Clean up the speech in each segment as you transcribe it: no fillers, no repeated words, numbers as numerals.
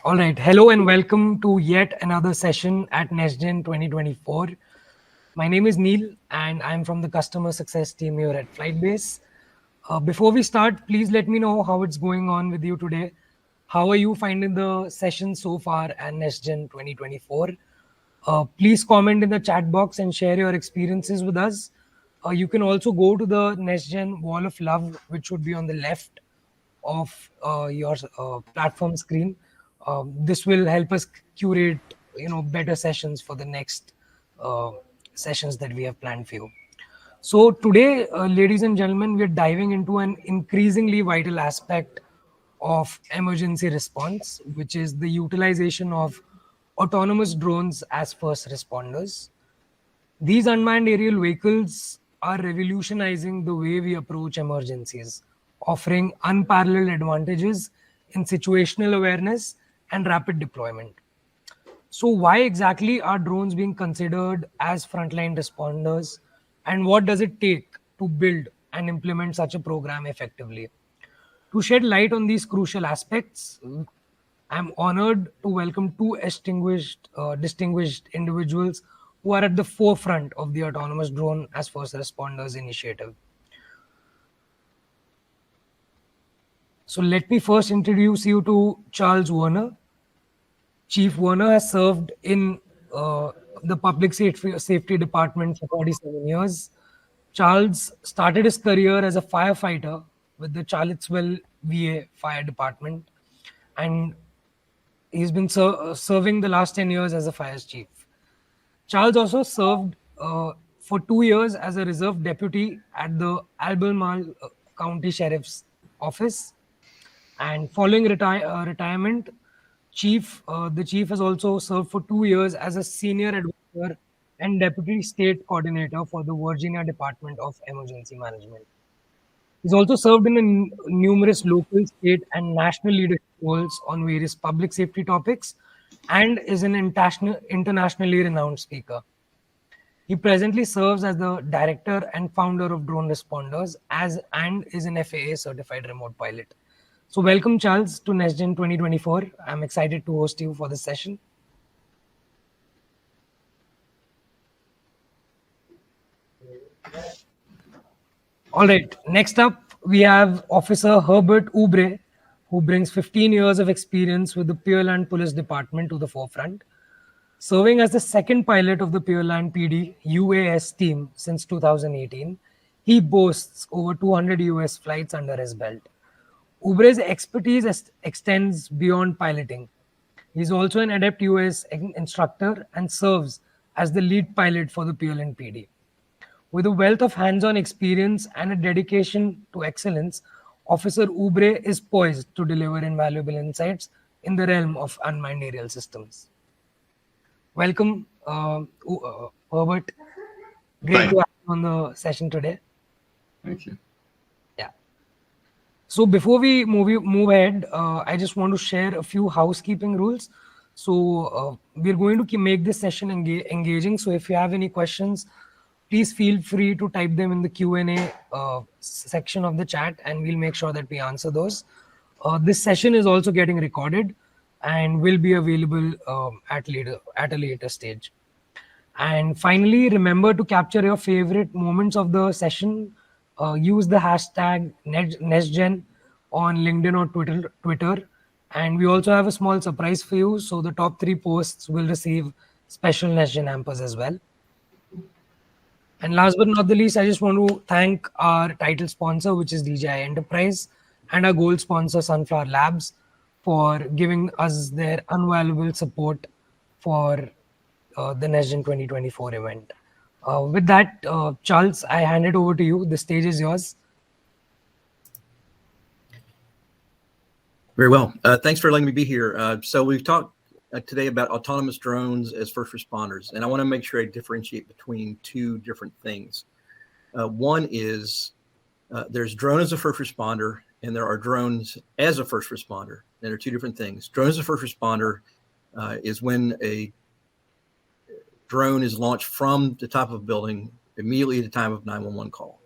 All right. Hello and welcome to yet another session at NestGen 2024. My name is Neil and I'm from the customer success team here at Flightbase. Before we start, please let me know how it's going on with you today. How are you finding the session so far at NestGen 2024? Please comment in the chat box and share your experiences with us. You can also go to the NestGen Wall of Love, which would be on the left of your platform screen. This will help us curate, better sessions for the next uh, sessions that we have planned for you. So today, ladies and gentlemen, we are diving into an increasingly vital aspect of emergency response, which is the utilization of autonomous drones as first responders. These unmanned aerial vehicles are revolutionizing the way we approach emergencies, offering unparalleled advantages in situational awareness and rapid deployment. So, why exactly are drones being considered as frontline responders, and what does it take to build and implement such a program effectively? To shed light on these crucial aspects, I'm honored to welcome two distinguished individuals who are at the forefront of the autonomous drone as first responders initiative. So let me first introduce you to Charles Werner. Chief Werner has served in the public safety department for 47 years. Charles started his career as a firefighter with the Charlottesville VA Fire Department, and he's been serving the last 10 years as a fire chief. Charles also served for 2 years as a reserve deputy at the Albemarle County Sheriff's Office. And following retirement, the chief has also served for 2 years as a senior advisor and deputy state coordinator for the Virginia Department of Emergency Management. He's also served in numerous local, state, and national leadership roles on various public safety topics and is an internationally renowned speaker. He presently serves as the director and founder of Drone Responders and is an FAA certified remote pilot. So welcome, Charles, to NestGen 2024. I'm excited to host you for this session. All right. Next up, we have Officer Herbert Oubre, who brings 15 years of experience with the Pearland Police Department to the forefront. Serving as the second pilot of the Pearland PD UAS team since 2018, he boasts over 200 US flights under his belt. Oubre's expertise extends beyond piloting. He is also an adept US instructor and serves as the lead pilot for the Pearland PD. With a wealth of hands-on experience and a dedication to excellence, Officer Oubre is poised to deliver invaluable insights in the realm of unmanned aerial systems. Welcome, Herbert. Great to have you on the session today. Thank you. Yeah. So before we move ahead, I just want to share a few housekeeping rules. So we're going to make this session engaging. So if you have any questions, please feel free to type them in the Q&A section of the chat, and we'll make sure that we answer those. This session is also getting recorded and will be available at a later stage. And finally, remember to capture your favorite moments of the session. Use the hashtag NestGen on LinkedIn or Twitter. And we also have a small surprise for you. So the top 3 posts will receive special NestGen hampers as well. And last but not the least, I just want to thank our title sponsor, which is DJI Enterprise, and our gold sponsor, Sunflower Labs, for giving us their invaluable support for the NestGen 2024 event. With that, Charles, I hand it over to you. The stage is yours. Very well. Thanks for letting me be here. So we've talked today about autonomous drones as first responders, and I want to make sure I differentiate between two different things. One is there's drone as a first responder, and there are drones as a first responder. And they're two different things. Drone as a first responder is when a drone is launched from the top of a building immediately at the time of 911 call.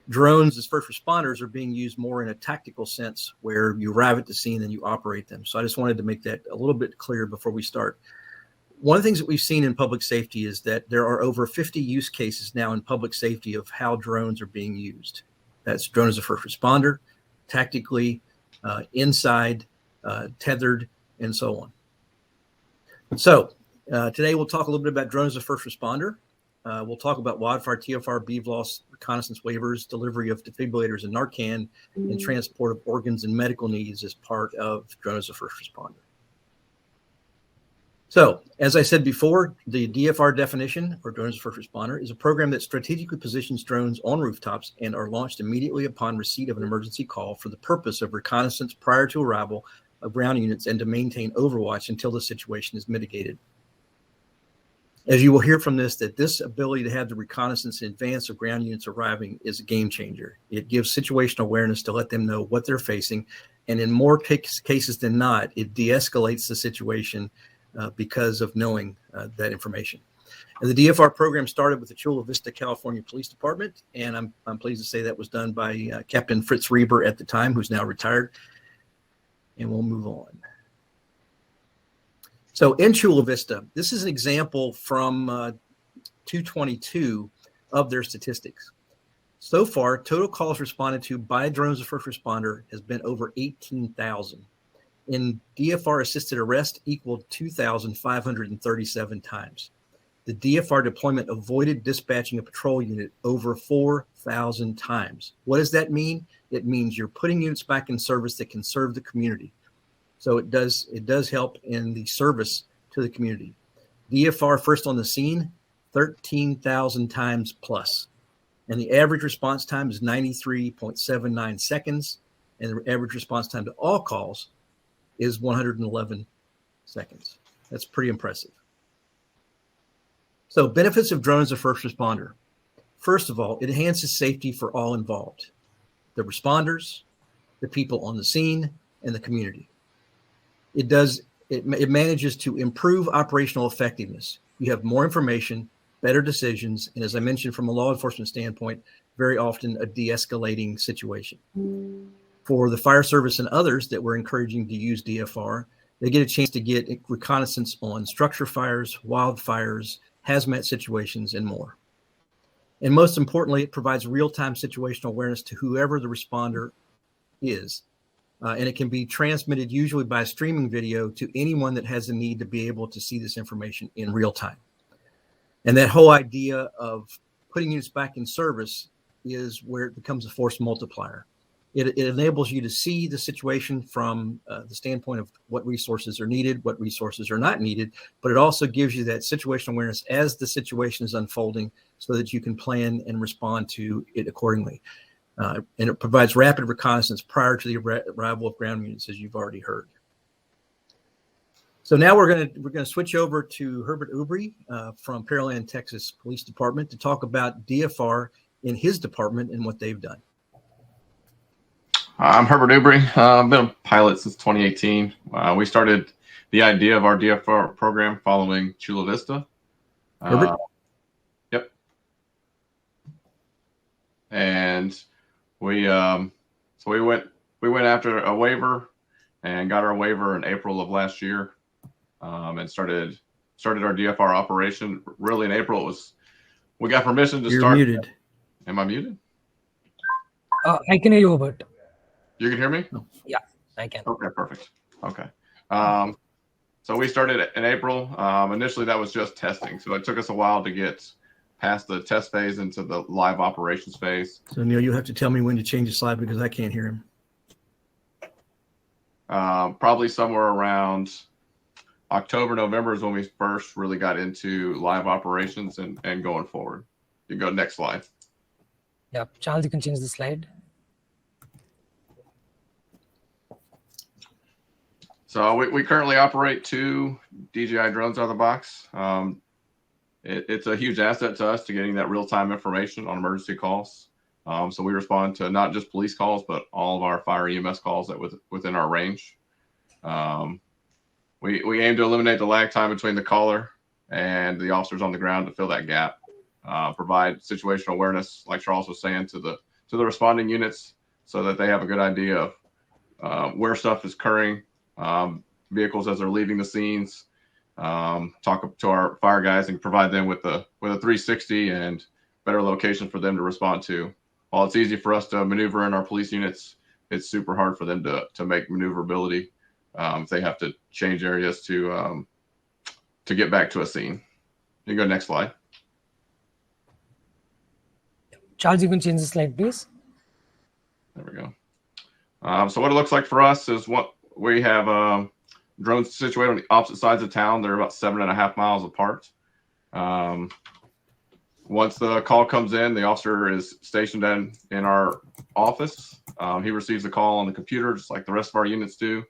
Drones as first responders are being used more in a tactical sense where you arrive at the scene and you operate them. So I just wanted to make that a little bit clear before we start. One of the things that we've seen in public safety is that there are over 50 use cases now in public safety of how drones are being used. That's drone as a first responder, tactically, inside, tethered, and so on. So today we'll talk a little bit about drone as a first responder. We'll talk about wildfire, TFR, BVLOS, reconnaissance waivers, delivery of defibrillators and Narcan, and transport of organs and medical needs as part of drone as a first responder. So, as I said before, the DFR definition, or drone as a first responder, is a program that strategically positions drones on rooftops and are launched immediately upon receipt of an emergency call for the purpose of reconnaissance prior to arrival of ground units and to maintain overwatch until the situation is mitigated. As you will hear from this, that this ability to have the reconnaissance in advance of ground units arriving is a game changer. It gives situational awareness to let them know what they're facing, and in more cases than not, it de-escalates the situation because of knowing that information. And the DFR program started with the Chula Vista, California Police Department, and I'm pleased to say that was done by Captain Fritz Reber at the time, who's now retired. And we'll move on. So in Chula Vista, this is an example from 222 of their statistics. So far, total calls responded to by drones as a first responder has been over 18,000. In DFR assisted arrest equaled 2,537 times. The DFR deployment avoided dispatching a patrol unit over 4,000 times. What does that mean? It means you're putting units back in service that can serve the community. So it does help in the service to the community. DFR first on the scene, 13,000 times plus. And the average response time is 93.79 seconds. And the average response time to all calls is 111 seconds. That's pretty impressive. So benefits of drones as a first responder. First of all, it enhances safety for all involved, the responders, the people on the scene, and the community. It manages to improve operational effectiveness. You have more information, better decisions, and as I mentioned from a law enforcement standpoint, very often a de-escalating situation. For the fire service and others that we're encouraging to use DFR, they get a chance to get reconnaissance on structure fires, wildfires, hazmat situations, and more. And most importantly, it provides real-time situational awareness to whoever the responder is. And it can be transmitted usually by streaming video to anyone that has a need to be able to see this information in real time. And that whole idea of putting units back in service is where it becomes a force multiplier. It enables you to see the situation from the standpoint of what resources are needed, what resources are not needed, but it also gives you that situational awareness as the situation is unfolding so that you can plan and respond to it accordingly. And it provides rapid reconnaissance prior to the arrival of ground units, as you've already heard. So now we're going to switch over to Herbert Oubre from Pearland, Texas Police Department to talk about DFR in his department and what they've done. I'm Herbert Oubre. I've been a pilot since 2018. We started the idea of our DFR program following Chula Vista. Herbert? Yep. And we went after a waiver and got our waiver in April of last year, and started our DFR operation. Really in April, we got permission to start. You're muted. Am I muted? I can hear you, Herbert. You can hear me? Yeah, I can. Okay, perfect. Okay. So we started in April. Initially, that was just testing. So it took us a while to get past the test phase into the live operations phase. So Neil, you'll have to tell me when to change the slide because I can't hear him. Probably somewhere around October, November is when we first really got into live operations and going forward. You can go next slide. Yeah, Charles, you can change the slide. So we currently operate 2 DJI drones out of the box. It's a huge asset to us to getting that real-time information on emergency calls. So we respond to not just police calls, but all of our fire EMS calls that within our range. We aim to eliminate the lag time between the caller and the officers on the ground to fill that gap. Provide situational awareness, like Charles was saying, to to the responding units so that they have a good idea of where stuff is occurring, vehicles as they're leaving the scenes. Talk to our fire guys and provide them with a 360 and better location for them to respond to. While it's easy for us to maneuver in our police units, it's super hard for them to make maneuverability if they have to change areas to get back to a scene. You go next slide. Charles, you can change the slide, please. There we go. So what it looks like for us is what we have drones situated on the opposite sides of town. They're about 7.5 miles apart. Once the call comes in, the officer is stationed in our office. He receives the call on the computer, just like the rest of our units do.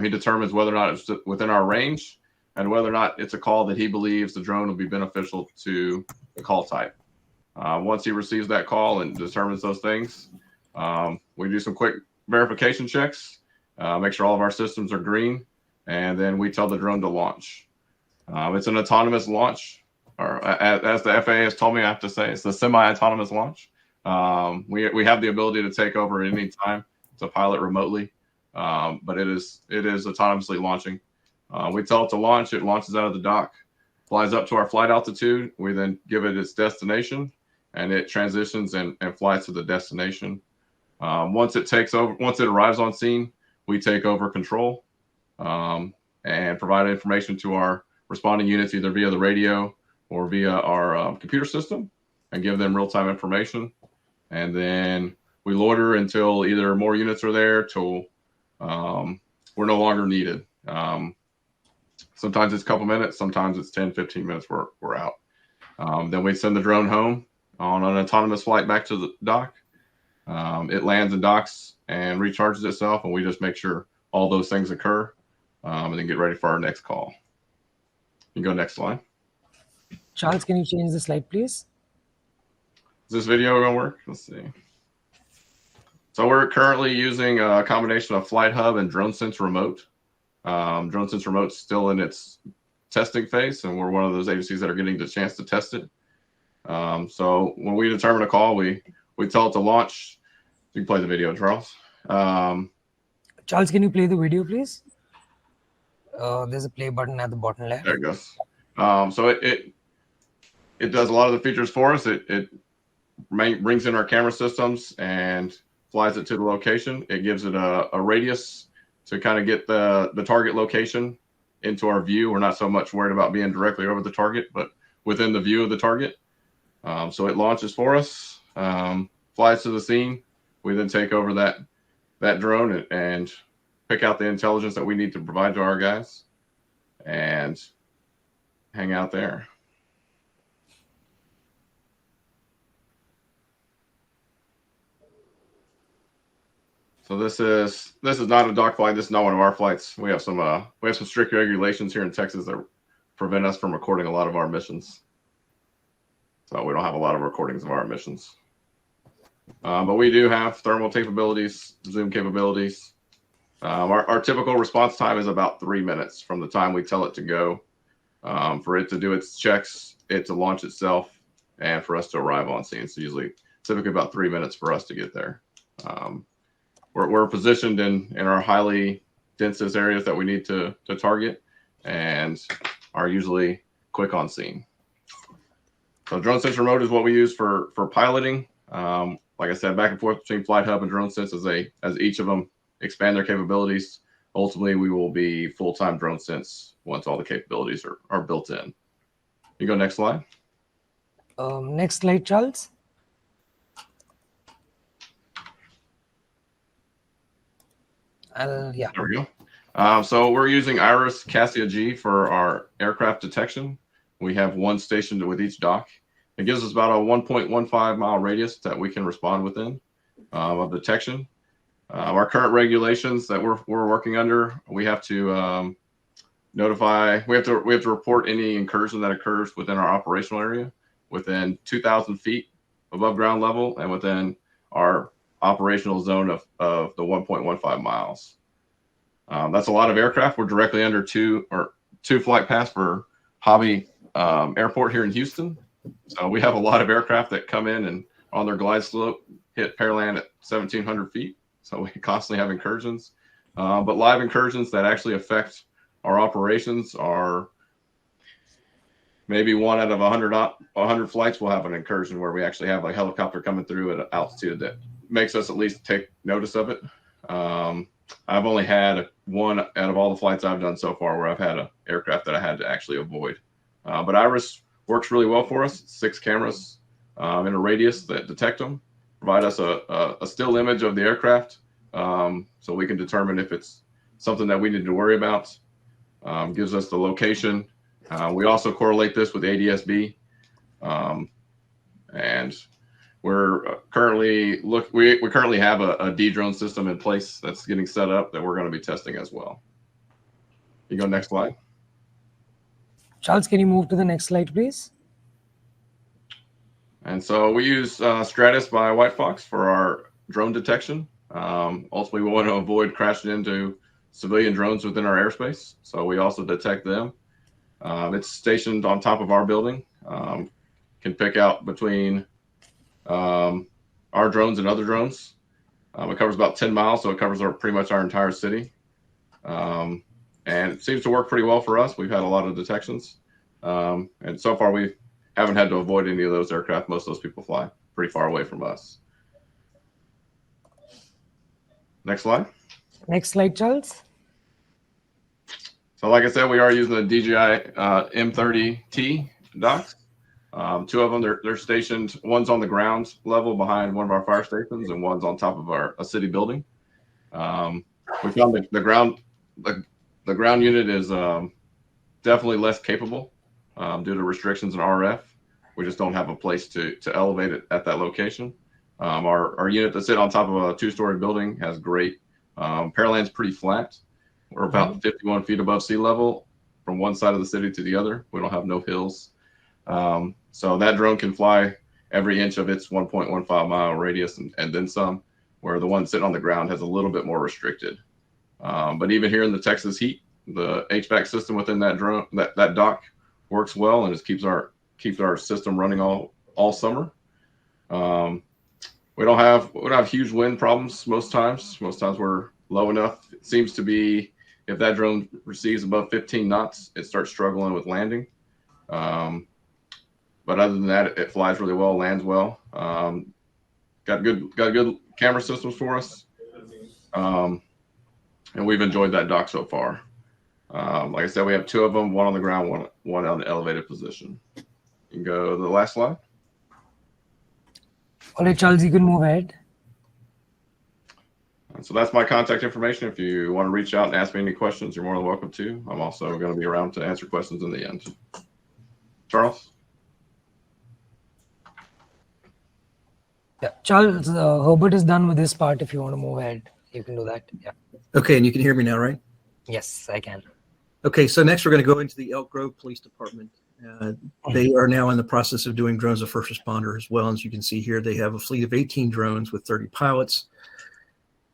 He determines whether or not it's within our range and whether or not it's a call that he believes the drone will be beneficial to the call type. Once he receives that call and determines those things, we do some quick verification checks, make sure all of our systems are green, and then we tell the drone to launch. It's an autonomous launch, or as the FAA has told me, I have to say, it's the semi-autonomous launch. We have the ability to take over at any time to pilot remotely, but it is autonomously launching. We tell it to launch, it launches out of the dock, flies up to our flight altitude. We then give it its destination, and it transitions and flies to the destination. Once it arrives on scene, we take over control and provide information to our responding units, either via the radio or via our computer system, and give them real-time information. And then we loiter until either more units are there till we're no longer needed. Sometimes it's a couple minutes, sometimes it's 10, 15 minutes we're out. Then we send the drone home on an autonomous flight back to the dock. It lands and docks and recharges itself, and we just make sure all those things occur, and then get ready for our next call. You can go next slide. Charles, can you change the slide, please? Is this video going to work? Let's see. So we're currently using a combination of Flight Hub and DroneSense Remote. DroneSense Remote's still in its testing phase, and we're one of those agencies that are getting the chance to test it. So when we determine a call, we tell it to launch. You can play the video, Charles. Charles, can you play the video, please? There's a play button at the bottom left. There it goes. So it does a lot of the features for us. It brings in our camera systems and flies it to the location. It gives it a radius to kind of get the target location into our view. We're not so much worried about being directly over the target, but within the view of the target. So it launches for us, flies to the scene. We then take over that drone and pick out the intelligence that we need to provide to our guys and hang out there. So this is not a dock flight. This is not one of our flights. We have some strict regulations here in Texas that prevent us from recording a lot of our missions. So we don't have a lot of recordings of our missions. But we do have thermal capabilities, zoom capabilities. Our typical response time is about 3 minutes from the time we tell it to go, for it to do its checks, it to launch itself, and for us to arrive on scene. So typically about 3 minutes for us to get there. We're positioned in our highly densest areas that we need to target, and are usually quick on scene. So DroneSense Remote is what we use for piloting. Like I said, back and forth between Flight Hub and DroneSense as each of them expand their capabilities. Ultimately, we will be full-time DroneSense once all the capabilities are built in. You go next slide. Next slide, Charles. Yeah. There we go. So we're using Iris Cassia G for our aircraft detection. We have one stationed with each dock. It gives us about a 1.15 mile radius that we can respond within of detection. Our current regulations that we're working under, we have to we have to report any incursion that occurs within our operational area within 2,000 feet above ground level and within our operational zone of the 1.15 miles. That's a lot of aircraft. We're directly under two flight paths for Hobby Airport here in Houston. So we have a lot of aircraft that come in and on their glide slope hit Pearland at 1,700 feet. So we constantly have incursions. But live incursions that actually affect our operations are maybe 1 out of 100 flights will have an incursion where we actually have a helicopter coming through at an altitude that makes us at least take notice of it. I've only had 1 out of all the flights I've done so far where I've had an aircraft that I had to actually avoid. But Iris works really well for us. 6 cameras in a radius that detect them, provide us a still image of the aircraft, so we can determine if it's something that we need to worry about. Gives us the location. We also correlate this with ADS-B, and we're currently we currently have a D-drone system in place that's getting set up that we're going to be testing as well. You go next slide. Charles, can you move to the next slide, please? And so we use Stratus by White Fox for our drone detection. Ultimately, we want to avoid crashing into civilian drones within our airspace, so we also detect them. It's stationed on top of our building. Can pick out between our drones and other drones. It covers about 10 miles, so it covers pretty much our entire city. And it seems to work pretty well for us. We've had a lot of detections. And so far, we haven't had to avoid any of those aircraft. Most of those people fly pretty far away from us. Next slide. Next slide, Charles. So like I said, we are using the DJI M30T docks. 2 of them, they're stationed. One's on the ground level behind one of our fire stations, and one's on top of a city building. We found the ground unit is definitely less capable due to restrictions in RF. We just don't have a place to elevate it at that location. Our unit that's sit on top of a 2-story building has great. Pearland's pretty flat. We're about 51 feet above sea level from one side of the city to the other. We don't have no hills. So that drone can fly every inch of its 1.15 mile radius and then some, where the one sitting on the ground has a little bit more restricted. But even here in the Texas heat, the HVAC system within that drone, that dock works well, and it keeps our system running all summer. We don't have huge wind problems most times. Most times we're low enough. It seems to be if that drone receives above 15 knots, it starts struggling with landing. But other than that, it flies really well, lands well. Got good camera systems for us, and we've enjoyed that dock so far. Like I said, we have 2 of them, 1 on the ground, one on the elevated position. You can go to the last slide. All right, Charles, you can move ahead. So that's my contact information. If you want to reach out and ask me any questions, you're more than welcome to. I'm also going to be around to answer questions in the end. Charles? Yeah, Charles, Herbert is done with this part. If you want to move ahead, you can do that. Yeah. Okay, and you can hear me now, right? Yes, I can. Okay, so next we're going to go into the Elk Grove Police Department. They are now in the process of doing drones of first responder as well. As you can see here, they have a fleet of 18 drones with 30 pilots,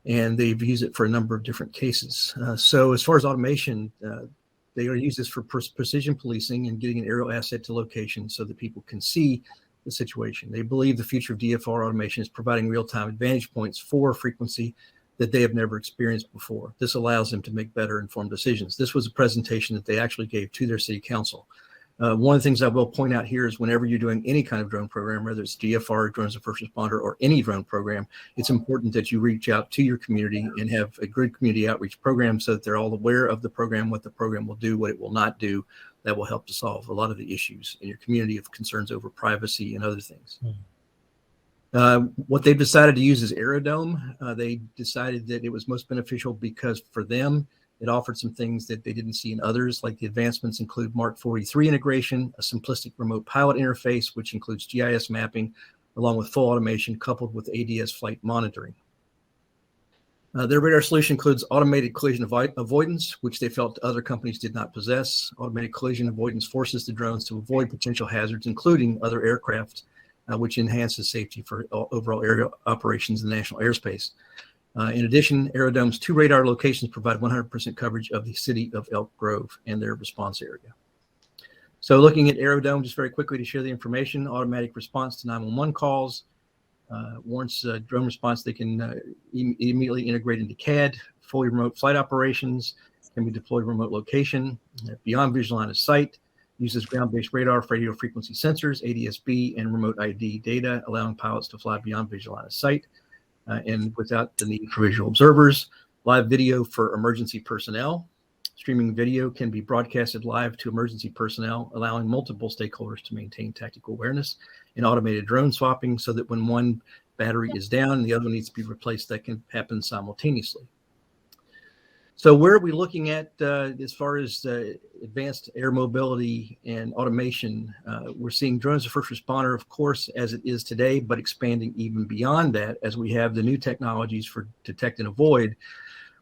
and they've used it for a number of different cases. So as far as automation, they are used this for precision policing and getting an aerial asset to location so that people can see the situation. They believe the future of DFR automation is providing real-time advantage points for frequency that they have never experienced before. This allows them to make better informed decisions. This was a presentation that they actually gave to their city council. One of the things I will point out here is whenever you're doing any kind of drone program, whether it's DFR, drones of first responder, or any drone program, it's important that you reach out to your community and have a good community outreach program so that they're all aware of the program, what the program will do, what it will not do. That will help to solve a lot of the issues in your community of concerns over privacy and other things. What they've decided to use is Aerodome. They decided that it was most beneficial because for them, it offered some things that they didn't see in others, like the advancements include Mark 43 integration, a simplistic remote pilot interface, which includes GIS mapping, along with full automation coupled with ADS flight monitoring. Their radar solution includes automated collision avoidance, which they felt other companies did not possess. Automated collision avoidance forces the drones to avoid potential hazards, including other aircraft, which enhances safety for overall aerial operations in the national airspace. In addition, Aerodome's 2 radar locations provide 100% coverage of the city of Elk Grove and their response area. So looking at Aerodome, just very quickly to share the information, automatic response to 911 calls, Warrants drone response. They can immediately integrate into CAD, fully remote flight operations, can be deployed remote location, beyond visual line of sight, uses ground-based radar, radio frequency sensors, ADS-B, and remote ID data, allowing pilots to fly beyond visual line of sight and without the need for visual observers. Live video for emergency personnel. Streaming video can be broadcasted live to emergency personnel, allowing multiple stakeholders to maintain tactical awareness, and automated drone swapping so that when one battery is down and the other needs to be replaced, that can happen simultaneously. So where are we looking at as far as advanced air mobility and automation? We're seeing drones as a first responder, of course, as it is today, but expanding even beyond that as we have the new technologies for detect and avoid,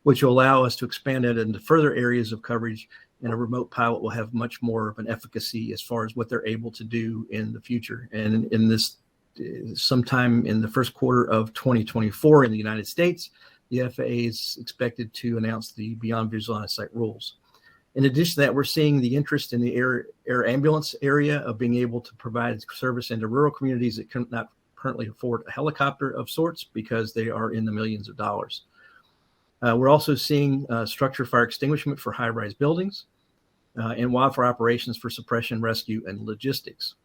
which will allow us to expand it into further areas of coverage, and a remote pilot will have much more of an efficacy as far as what they're able to do in the future. And in this, sometime in the first quarter of 2024 in the United States, the FAA is expected to announce the beyond visual line of sight rules. In addition to that, we're seeing the interest in the air ambulance area of being able to provide service into rural communities that cannot currently afford a helicopter of sorts because they are in the millions of dollars. We're also seeing structured fire extinguishment for high-rise buildings and wildfire operations for suppression, rescue, and logistics.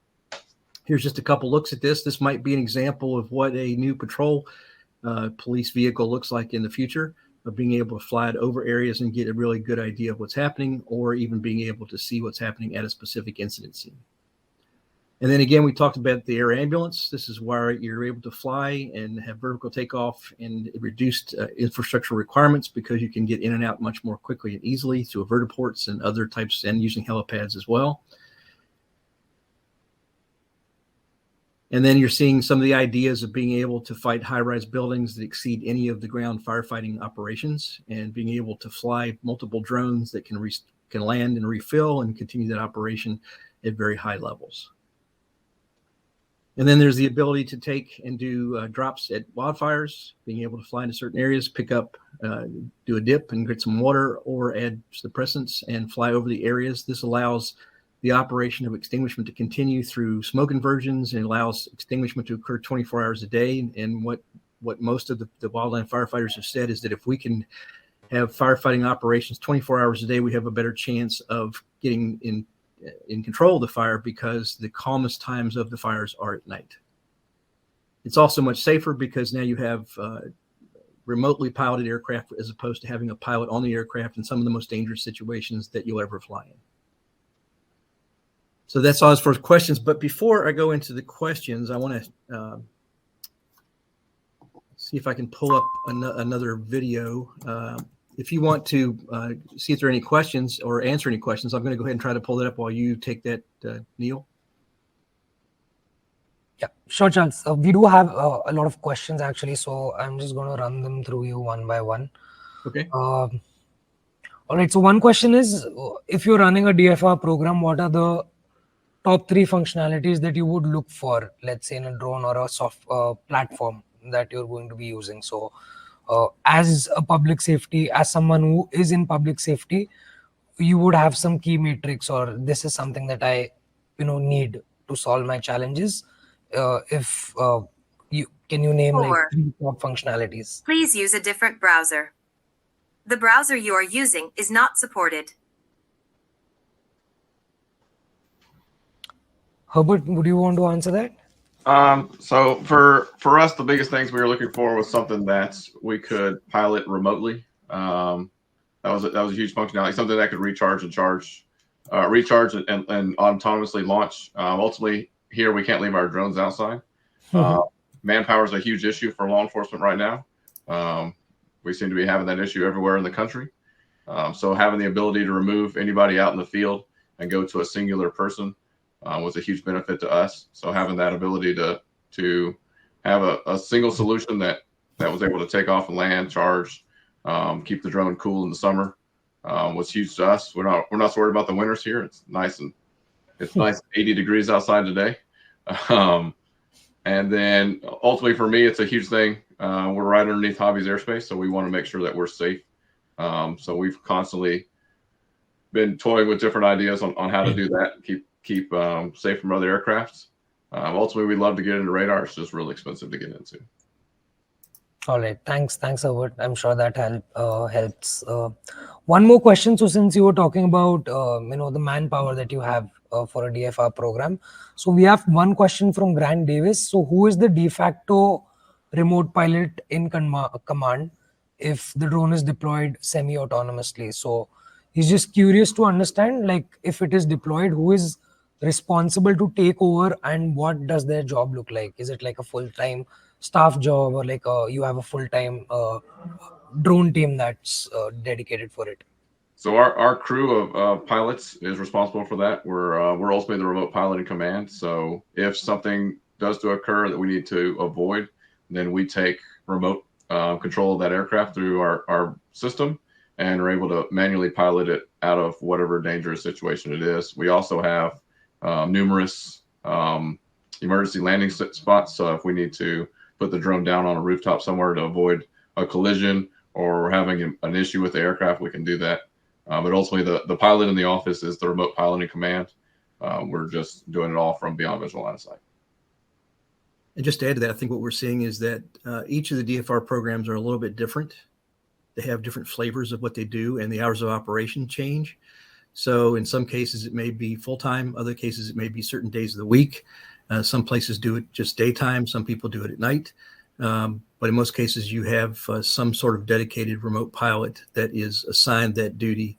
Here's just a couple looks at this. This might be an example of what a new patrol police vehicle looks like in the future, of being able to fly it over areas and get a really good idea of what's happening, or even being able to see what's happening at a specific incident scene. And then again, we talked about the air ambulance. This is where you're able to fly and have vertical takeoff and reduced infrastructure requirements because you can get in and out much more quickly and easily through vertiports and other types, and using helipads as well. And then you're seeing some of the ideas of being able to fight high-rise buildings that exceed any of the ground firefighting operations, and being able to fly multiple drones that can land and refill and continue that operation at very high levels. And then there's the ability to take and do drops at wildfires, being able to fly into certain areas, pick up, do a dip and get some water, or add suppressants and fly over the areas. This allows the operation of extinguishment to continue through smoke inversions, and allows extinguishment to occur 24 hours a day. And what most of the wildland firefighters have said is that if we can have firefighting operations 24 hours a day, we have a better chance of getting in control of the fire, because the calmest times of the fires are at night. It's also much safer because now you have remotely piloted aircraft as opposed to having a pilot on the aircraft in some of the most dangerous situations that you'll ever fly in. So that's all as far as questions. But before I go into the questions, I want to see if I can pull up another video. If you want to see if there are any questions or answer any questions, I'm going to go ahead and try to pull that up while you take that, Neil. Yeah, sure, Charles. We do have a lot of questions actually, so I'm just going to run them through you one by one. Okay. All right. So one question is, if you're running a DFR program, what are the top 3 functionalities that you would look for, let's say in a drone or a soft platform that you're going to be using? So as a public safety, as someone who is in public safety, you would have some key matrix, or this is something that I need to solve my challenges. If can you name like 3 top functionalities? Please use a different browser. The browser you are using is not supported. Herbert, would you want to answer that? So for us, the biggest things we were looking for was something that we could pilot remotely. That was a huge functionality, something that could recharge and charge, recharge and autonomously launch. Ultimately, here we can't leave our drones outside. Manpower is a huge issue for law enforcement right now. We seem to be having that issue everywhere in the country. So having the ability to remove anybody out in the field and go to a singular person was a huge benefit to us. So having that ability to have a single solution that was able to take off and land, charge, keep the drone cool in the summer was huge to us. We're not so worried about the winters here. It's nice 80 degrees outside today. And then ultimately for me, it's a huge thing. We're right underneath Hobby's airspace, so we want to make sure that we're safe. So we've constantly been toying with different ideas on how to do that, keep safe from other aircrafts. Ultimately, we'd love to get into radar. It's just really expensive to get into. All right. Thanks, Herbert. I'm sure that helps. One more question. So since you were talking about the manpower that you have for a DFR program, so we have one question from Grant Davis. So who is the de facto remote pilot in command if the drone is deployed semi-autonomously? So he's just curious to understand, like, if it is deployed, who is responsible to take over and what does their job look like? Is it like a full-time staff job, or like you have a full-time drone team that's dedicated for it? So our crew of pilots is responsible for that. We're ultimately the remote pilot in command. So if something does to occur that we need to avoid, then we take remote control of that aircraft through our system and are able to manually pilot it out of whatever dangerous situation it is. We also have numerous emergency landing spots. So if we need to put the drone down on a rooftop somewhere to avoid a collision or we're having an issue with the aircraft, we can do that. But ultimately, the pilot in the office is the remote pilot in command. We're just doing it all from beyond visual line of sight. And just to add to that, I think what we're seeing is that each of the DFR programs are a little bit different. They have different flavors of what they do, and the hours of operation change. So in some cases, it may be full-time. Other cases, it may be certain days of the week. Some places do it just daytime. Some people do it at night. But in most cases, you have some sort of dedicated remote pilot that is assigned that duty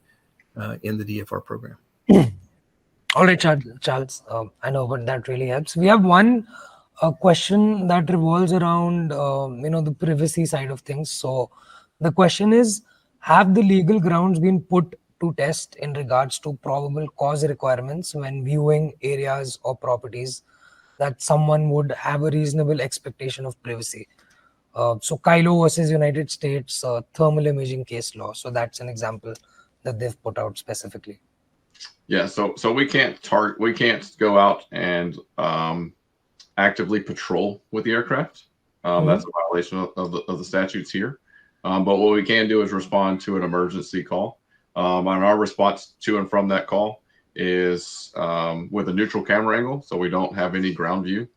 in the DFR program. All right, Charles. I know, but that really helps. We have one question that revolves around the privacy side of things. So the question is, have the legal grounds been put to test in regards to probable cause requirements when viewing areas or properties that someone would have a reasonable expectation of privacy? So Kylo versus United States thermal imaging case law. So that's an example that they've put out specifically. Yeah, so we can't go out and actively patrol with the aircraft. That's a violation of the statutes here. But what we can do is respond to an emergency call. And our response to and from that call is with a neutral camera angle, so we don't have any ground view,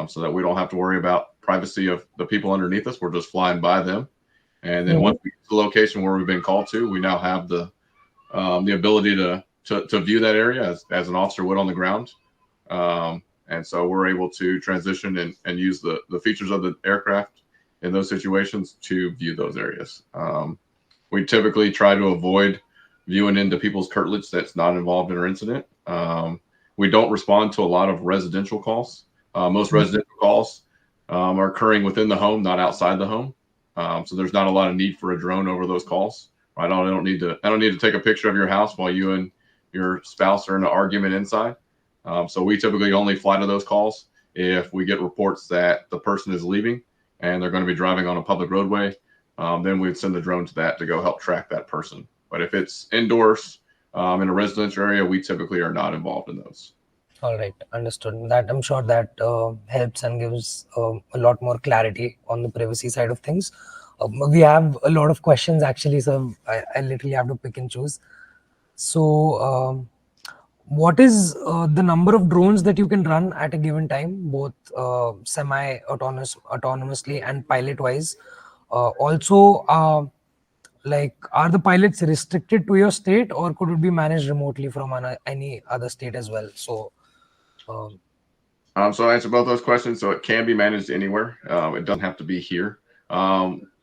so that we don't have to worry about privacy of the people underneath us. We're just flying by them. And then once we get to the location where we've been called to, we now have the ability to view that area as an officer would on the ground. And so we're able to transition and use the features of the aircraft in those situations to view those areas. We typically try to avoid viewing into people's curtilage that's not involved in our incident. We don't respond to a lot of residential calls. Most residential calls are occurring within the home, not outside the home. So there's not a lot of need for a drone over those calls. Right? I don't need to take a picture of your house while you and your spouse are in an argument inside. So we typically only fly to those calls if we get reports that the person is leaving and they're going to be driving on a public roadway. Then we'd send the drone to that to go help track that person. But if it's indoors in a residential area, we typically are not involved in those. All right, understood. That I'm sure that helps and gives a lot more clarity on the privacy side of things. We have a lot of questions actually, so I literally have to pick and choose. So what is the number of drones that you can run at a given time, both autonomously and pilot-wise? Also, like, are the pilots restricted to your state, or could it be managed remotely from any other state as well? So so I'll answer both those questions. So it can be managed anywhere. It doesn't have to be here.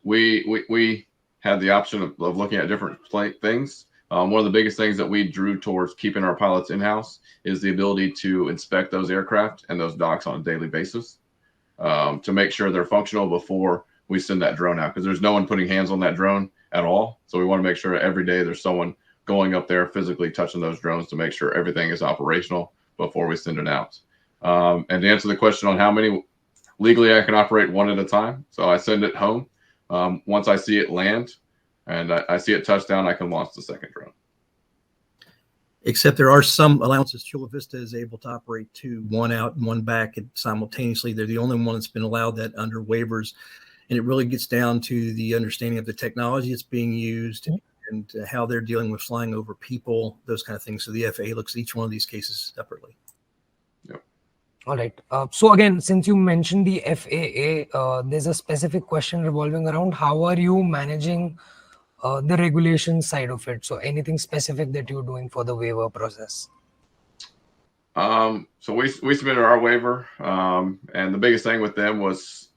We had the option of looking at different things. One of the biggest things that we drew towards keeping our pilots in-house is the ability to inspect those aircraft and those docks on a daily basis to make sure they're functional before we send that drone out, because there's no one putting hands on that drone at all. So we want to make sure every day there's someone going up there physically touching those drones to make sure everything is operational before we send it out. And to answer the question on how many, legally I can operate one at a time. So I send it home. Once I see it land and I see it touch down, I can launch the second drone. Except there are some allowances. Chula Vista is able to operate two, one out and one back simultaneously. They're the only one that's been allowed that under waivers. And it really gets down to the understanding of the technology that's being used and how they're dealing with flying over people, those kind of things. So the FAA looks at each one of these cases separately. Yep. All right. So again, since you mentioned the FAA, there's a specific question revolving around how are you managing the regulation side of it? So anything specific that you're doing for the waiver process? So we submitted our waiver, and the biggest thing with them was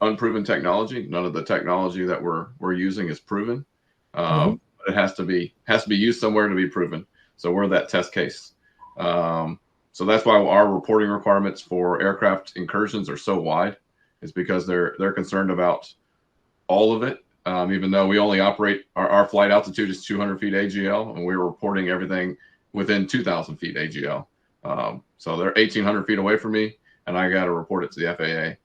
unproven technology. None of the technology that we're using is proven. Mhm. But it has to be used somewhere to be proven. So we're that test case. So that's why our reporting requirements for aircraft incursions are so wide. Is because they're concerned about all of it. Even though we only operate our flight altitude is 200 feet AGL, and we're reporting everything within 2,000 feet AGL. So they're 1,800 feet away from me, and I got to report it to the FAA.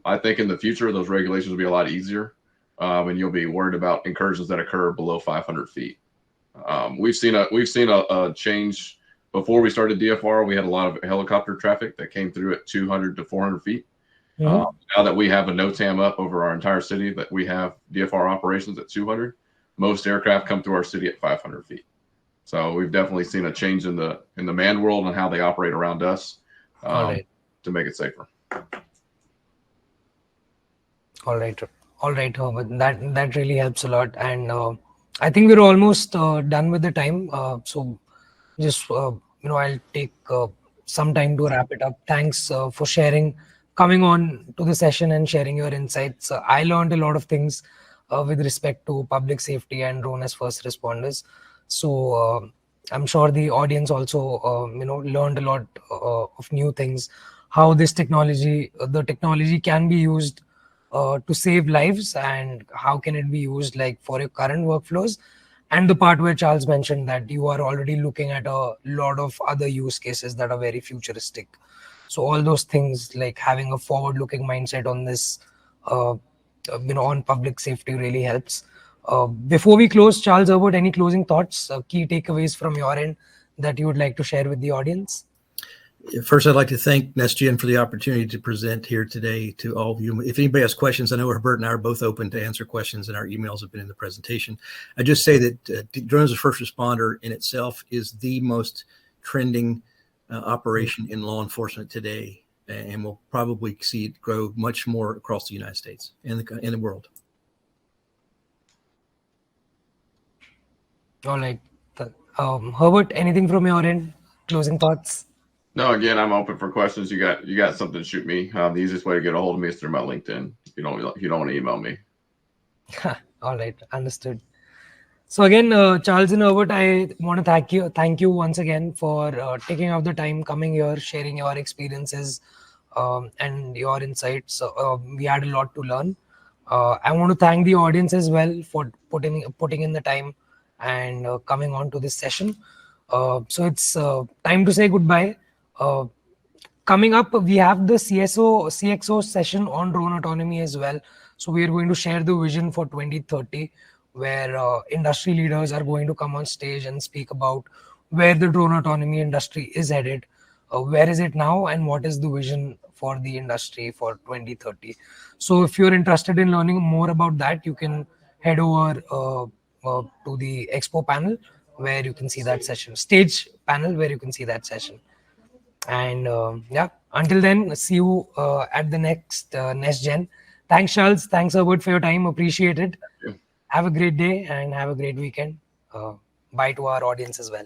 I think in the future those regulations will be a lot easier, and you'll be worried about incursions that occur below 500 feet. We've seen a change. Before we started DFR, we had a lot of helicopter traffic that came through at 200 to 400 feet. Mhm. Now that we have a NOTAM up over our entire city, that we have DFR operations at 200, most aircraft come through our city at 500 feet. So we've definitely seen a change in the manned world and how they operate around us, All right. to make it safer. All right. All right, Herbert. That really helps a lot. And I think we're almost done with the time. So just I'll take some time to wrap it up. Thanks for sharing, coming on to the session and sharing your insights. I learned a lot of things with respect to public safety and drone as first responders. So I'm sure the audience also learned a lot of new things, how this technology, the technology can be used to save lives, and how can it be used like for your current workflows, and the part where Charles mentioned that you are already looking at a lot of other use cases that are very futuristic. So all those things, like having a forward looking mindset on this on public safety, really helps. Before we close, Charles, Herbert, any closing thoughts, key takeaways from your end that you would like to share with the audience? First, I'd like to thank NestGen for the opportunity to present here today to all of you. If anybody has questions, I know Herbert and I are both open to answer questions, and our emails have been in the presentation. I just say that drones as first responder in itself is the most trending operation in law enforcement today, and we'll probably see it grow much more across the United States and the world. All right. Herbert, anything from your end? Closing thoughts? No, again, I'm open for questions. You got something, shoot me. The easiest way to get a hold of me is through my LinkedIn. If you don't want to email me. All right, understood. So again, Charles and Herbert, I want to thank you once again for taking out the time, coming here, sharing your experiences and your insights. We had a lot to learn. I want to thank the audience as well for putting in the time and coming on to this session. So it's time to say goodbye. Coming up, we have the CXO session on drone autonomy as well. So we are going to share the vision for 2030, where industry leaders are going to come on stage and speak about where the drone autonomy industry is headed, where is it now, and what is the vision for the industry for 2030. So if you're interested in learning more about that, you can head over to the expo panel where you can see that session, stage panel where you can see that session. And yeah, until then, see you at the next NestGen. Thanks, Charles. Thanks, Herbert, for your time. Appreciate it. Yeah. Have a great day and have a great weekend. Bye to our audience as well.